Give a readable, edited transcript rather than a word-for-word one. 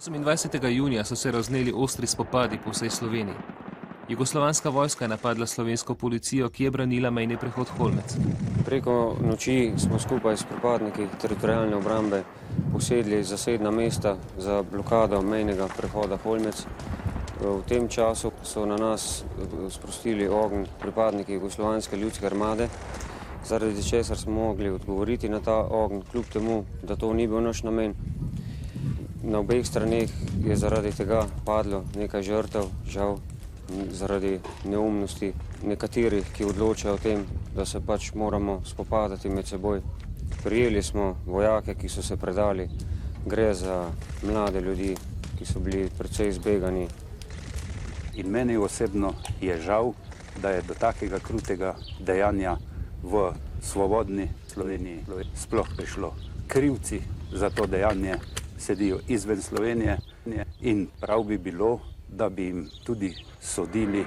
28. junija so se razneli ostri spopadi po vsej Sloveniji. Jugoslovanska vojska je napadla slovensko policijo, ki je branila mejni prehod Holmec. Preko noči smo skupaj s pripadniki teritorialne obrambe posedli zasedna mesta za blokado mejnega prehoda Holmec. V tem času so na nas sprostili ogenj pripadniki Jugoslovanske ljudske armade, zaradi česar smo mogli odgovoriti na ta ogenj, kljub temu, da to ni bil naš namen. Na obeh straneh je zaradi tega padlo nekaj žrtev, žal zaradi neumnosti nekaterih, ki odločajo o tem, da se pač moramo spopadati med seboj. Prijeli smo vojake, ki so se predali. Gre za mlade ljudi, ki so bili precej zbegani. In meni osebno je žal, da je do takega krutega dejanja v svobodni Sloveniji sploh prišlo. Krivci za to dejanje sedijo izven Slovenije in prav bi bilo, da bi jim tudi sodili.